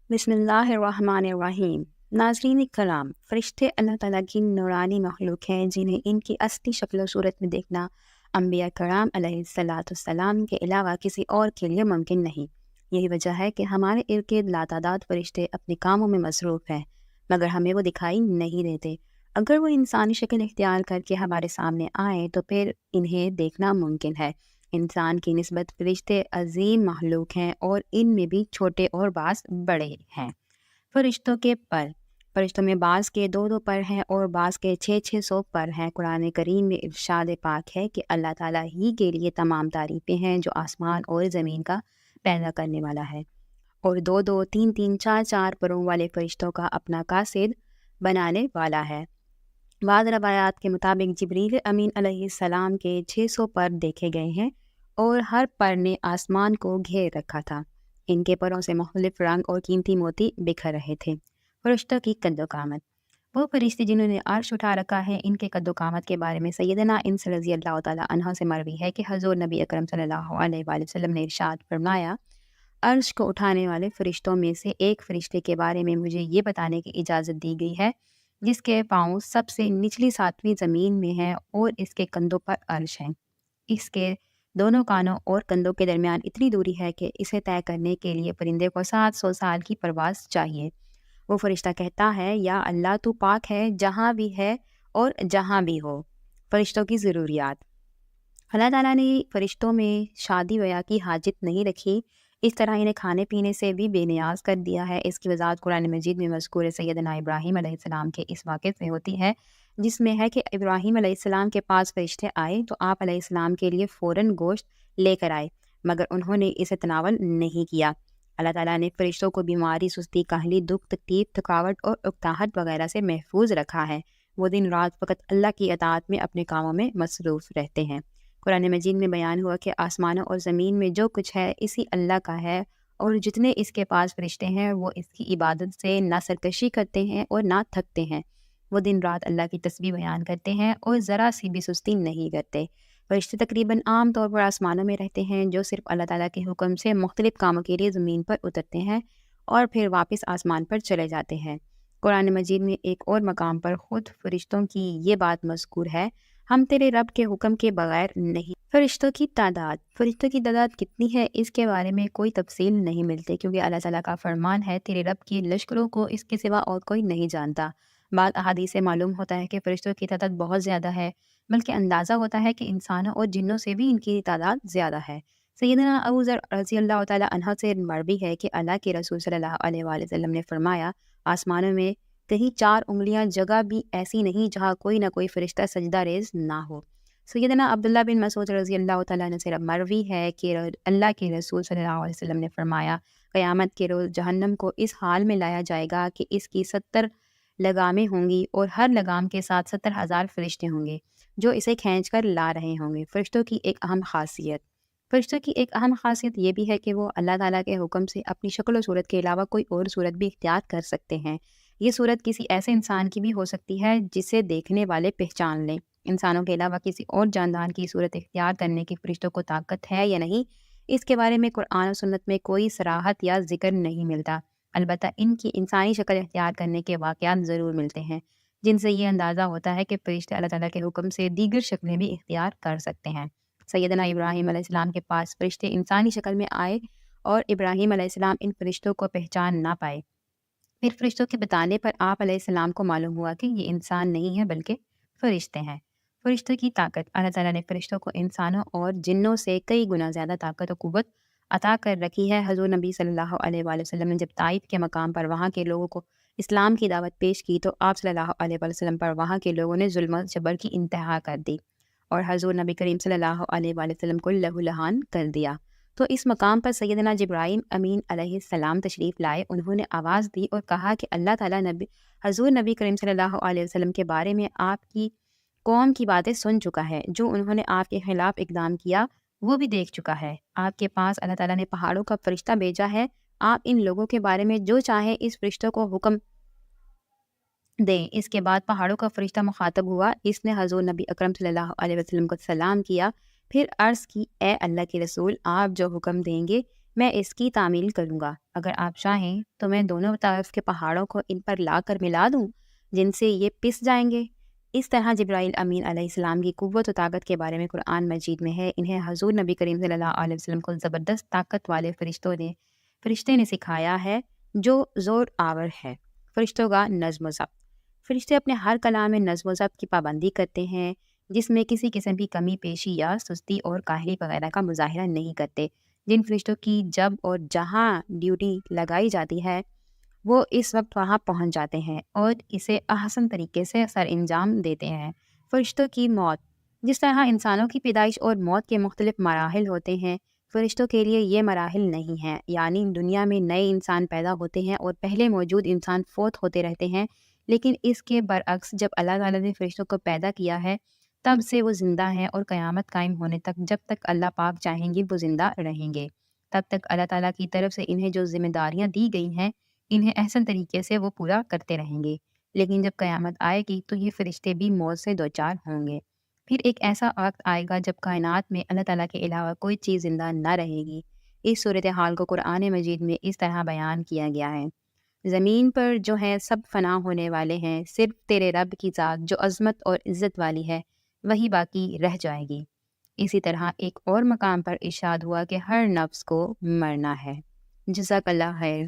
بسم اللہ الرحمن الرحیم۔ ناظرین کرام، فرشتے اللہ تعالیٰ کی نورانی مخلوق ہیں جنہیں ان کی اصلی شکل و صورت میں دیکھنا انبیاء کرام علیہ الصلاۃ والسلام کے علاوہ کسی اور کے لیے ممکن نہیں۔ یہی وجہ ہے کہ ہمارے ارد گرد لاتعداد فرشتے اپنے کاموں میں مصروف ہیں، مگر ہمیں وہ دکھائی نہیں دیتے۔ اگر وہ انسانی شکل اختیار کر کے ہمارے سامنے آئیں تو پھر انہیں دیکھنا ممکن ہے۔ انسان کی نسبت فرشتے عظیم مخلوق ہیں اور ان میں بھی چھوٹے اور بعض بڑے ہیں۔ فرشتوں کے پر، فرشتوں میں بعض کے 2 پر ہیں اور بعض کے 600 پر ہیں۔ قرآن کریم میں ارشاد پاک ہے کہ اللہ تعالیٰ ہی کے لیے تمام تعریفیں ہیں جو آسمان اور زمین کا پیدا کرنے والا ہے اور 2 3 4 پروں والے فرشتوں کا اپنا قاصد بنانے والا ہے۔ بعض روایات کے مطابق جبریل امین علیہ السلام کے 600 پر دیکھے گئے ہیں اور ہر پر نے آسمان کو گھیر رکھا تھا۔ ان کے پروں سے مختلف رنگ اور قیمتی موتی بکھر رہے تھے۔ فرشتوں کی قد و قامت، وہ فرشتے جنہوں نے عرش اٹھا رکھا ہے، ان کے قد و قامت کے بارے میں سیدنا انس رضی اللہ تعالیٰ عنہ سے مروی ہے کہ حضور نبی اکرم صلی اللہ علیہ وآلہ وسلم نے ارشاد فرمایا، عرش کو اٹھانے والے فرشتوں میں سے ایک فرشتے کے بارے میں مجھے یہ بتانے کی اجازت دی گئی ہے جس کے پاؤں سب سے نچلی 7ویں زمین میں ہیں اور اس کے کندھوں پر عرش ہیں۔ اس کے دونوں کانوں اور کندھوں کے درمیان اتنی دوری ہے کہ اسے طے کرنے کے لیے پرندے کو 700 سال کی پرواز چاہیے۔ وہ فرشتہ کہتا ہے، یا اللہ تو پاک ہے جہاں بھی ہے اور جہاں بھی ہو۔ فرشتوں کی ضروریات، اللہ تعالیٰ نے فرشتوں میں شادی بیاہ کی حاجت نہیں رکھی، اس طرح انہیں کھانے پینے سے بھی بے نیاز کر دیا ہے۔ اس کی وضاحت قرآن مجید میں مذکور سیدنا ابراہیم علیہ السلام کے اس واقعے سے ہوتی ہے جس میں ہے کہ ابراہیم علیہ السلام کے پاس فرشتے آئے تو آپ علیہ السلام کے لیے فوراً گوشت لے کر آئے، مگر انہوں نے اسے تناول نہیں کیا۔ اللہ تعالیٰ نے فرشتوں کو بیماری، سستی، کاہلی، دکھ، تکلیف، تھکاوٹ اور اکتاہٹ وغیرہ سے محفوظ رکھا ہے۔ وہ دن رات فقط اللہ کی اطاعت میں اپنے کاموں میں مصروف رہتے ہیں۔ قرآن مجید میں بیان ہوا کہ آسمانوں اور زمین میں جو کچھ ہے اسی اللہ کا ہے اور جتنے اس کے پاس فرشتے ہیں وہ اس کی عبادت سے نہ سرکشی کرتے ہیں اور نہ تھکتے ہیں۔ وہ دن رات اللہ کی تسبیح بیان کرتے ہیں اور ذرا سی بھی سستی نہیں کرتے۔ فرشتے تقریباً عام طور پر آسمانوں میں رہتے ہیں جو صرف اللہ تعالیٰ کے حکم سے مختلف کاموں کے لیے زمین پر اترتے ہیں اور پھر واپس آسمان پر چلے جاتے ہیں۔ قرآن مجید میں ایک اور مقام پر خود فرشتوں کی یہ بات مذکور ہے، ہم تیرے رب کے حکم کے بغیر نہیں۔ فرشتوں کی تعداد، فرشتوں کی تعداد کتنی ہے اس کے بارے میں کوئی تفصیل نہیں ملتی، کیونکہ اللہ تعالیٰ کا فرمان ہے، تیرے رب کی لشکروں کو اس کے سوا اور کوئی نہیں جانتا۔ بعض احادیث سے معلوم ہوتا ہے کہ فرشتوں کی تعداد بہت زیادہ ہے، بلکہ اندازہ ہوتا ہے کہ انسانوں اور جنوں سے بھی ان کی تعداد زیادہ ہے۔ سیدنا ابو ذر رضی اللہ تعالیٰ عنہ سے مروی ہے کہ اللہ کے رسول صلی اللہ علیہ وآلہ وسلم نے فرمایا، آسمانوں میں کہیں 4 انگلیاں جگہ بھی ایسی نہیں جہاں کوئی نہ کوئی فرشتہ سجدہ ریز نہ ہو۔ سیدنا عبداللہ بن مسعود رضی اللہ تعالیٰ عنہ سے مروی ہے کہ اللہ کے رسول صلی اللہ علیہ وسلم نے فرمایا، قیامت کے روز جہنم کو اس حال میں لایا جائے گا کہ اس کی 70 لگامیں ہوں گی اور ہر لگام کے ساتھ 70,000 فرشتے ہوں گے جو اسے کھینچ کر لا رہے ہوں گے۔ فرشتوں کی ایک اہم خاصیت، فرشتوں کی ایک اہم خاصیت یہ بھی ہے کہ وہ اللہ تعالیٰ کے حکم سے اپنی شکل و صورت کے علاوہ کوئی اور صورت بھی اختیار کر سکتے ہیں۔ یہ صورت کسی ایسے انسان کی بھی ہو سکتی ہے جسے دیکھنے والے پہچان لیں۔ انسانوں کے علاوہ کسی اور جاندار کی صورت اختیار کرنے کی فرشتوں کو طاقت ہے یا نہیں، اس کے بارے میں قرآن و سنت میں کوئی صراحت یا ذکر نہیں ملتا۔ البتہ ان کی انسانی شکل اختیار کرنے کے واقعات ضرور ملتے ہیں جن سے یہ اندازہ ہوتا ہے کہ فرشتے اللہ تعالیٰ کے حکم سے دیگر شکلیں بھی اختیار کر سکتے ہیں۔ سیدنا ابراہیم علیہ السلام کے پاس فرشتے انسانی شکل میں آئے اور ابراہیم علیہ السلام ان فرشتوں کو پہچان نہ پائے۔ پھر فرشتوں کے بتانے پر آپ علیہ السلام کو معلوم ہوا کہ یہ انسان نہیں ہے بلکہ فرشتے ہیں۔ فرشتوں کی طاقت، اللہ تعالیٰ نے فرشتوں کو انسانوں اور جنوں سے کئی گنا زیادہ طاقت و قوت عطا کر رکھی ہے۔ حضور نبی صلی اللہ علیہ وآلہ وسلم نے جب طائف کے مقام پر وہاں کے لوگوں کو اسلام کی دعوت پیش کی تو آپ صلی اللہ علیہ وآلہ وسلم پر وہاں کے لوگوں نے ظلم و جبر کی انتہا کر دی اور حضور نبی کریم صلی اللہ علیہ وآلہ وسلم کو لہو لہان کر دیا۔ تو اس مقام پر سیدنا جبرائیل امین علیہ السلام تشریف لائے، انہوں نے آواز دی اور کہا کہ اللہ تعالیٰ حضور نبی کریم صلی اللہ علیہ وسلم کے بارے میں آپ کی قوم کی باتیں سن چکا ہے، جو انہوں نے آپ کے خلاف اقدام کیا وہ بھی دیکھ چکا ہے۔ آپ کے پاس اللہ تعالیٰ نے پہاڑوں کا فرشتہ بھیجا ہے، آپ ان لوگوں کے بارے میں جو چاہیں اس فرشتوں کو حکم دیں۔ اس کے بعد پہاڑوں کا فرشتہ مخاطب ہوا، اس نے حضور نبی اکرم صلی اللہ علیہ وسلم کو سلام کیا، پھر عرض کی، اے اللہ کے رسول، آپ جو حکم دیں گے میں اس کی تعمیل کروں گا۔ اگر آپ چاہیں تو میں دونوں طرف کے پہاڑوں کو ان پر لا کر ملا دوں جن سے یہ پس جائیں گے۔ اس طرح جبرائیل امین علیہ السلام کی قوت و طاقت کے بارے میں قرآن مجید میں ہے۔ انہیں حضور نبی کریم صلی اللہ علیہ وسلم کو زبردست طاقت والے فرشتے نے سکھایا ہے جو زور آور ہے۔ فرشتوں کا نظم و ضبط۔ فرشتے اپنے ہر کلام میں نظم و ضبط کی پابندی کرتے ہیں، جس میں کسی قسم کی کمی پیشی یا سستی اور کاہلی وغیرہ کا مظاہرہ نہیں کرتے۔ جن فرشتوں کی جب اور جہاں ڈیوٹی لگائی جاتی ہے وہ اس وقت وہاں پہنچ جاتے ہیں اور اسے احسن طریقے سے سر انجام دیتے ہیں۔ فرشتوں کی موت۔ جس طرح انسانوں کی پیدائش اور موت کے مختلف مراحل ہوتے ہیں، فرشتوں کے لیے یہ مراحل نہیں ہیں، یعنی دنیا میں نئے انسان پیدا ہوتے ہیں اور پہلے موجود انسان فوت ہوتے رہتے ہیں، لیکن اس کے برعکس جب اللہ تعالیٰ نے فرشتوں کو پیدا کیا ہے تب سے وہ زندہ ہیں اور قیامت قائم ہونے تک جب تک اللہ پاک چاہیں گے وہ زندہ رہیں گے۔ تب تک اللہ تعالیٰ کی طرف سے انہیں جو ذمہ داریاں دی گئی ہیں انہیں احسن طریقے سے وہ پورا کرتے رہیں گے، لیکن جب قیامت آئے گی تو یہ فرشتے بھی موت سے دوچار ہوں گے۔ پھر ایک ایسا وقت آئے گا جب کائنات میں اللہ تعالیٰ کے علاوہ کوئی چیز زندہ نہ رہے گی۔ اس صورتحال کو قرآن مجید میں اس طرح بیان کیا گیا ہے: زمین پر جو ہے سب فنا ہونے والے ہیں، صرف تیرے رب کی ذات جو عظمت اور عزت والی ہے وہی باقی رہ جائے گی۔ اسی طرح ایک اور مقام پر ارشاد ہوا کہ ہر نفس کو مرنا ہے۔ جزاک اللہ خیر۔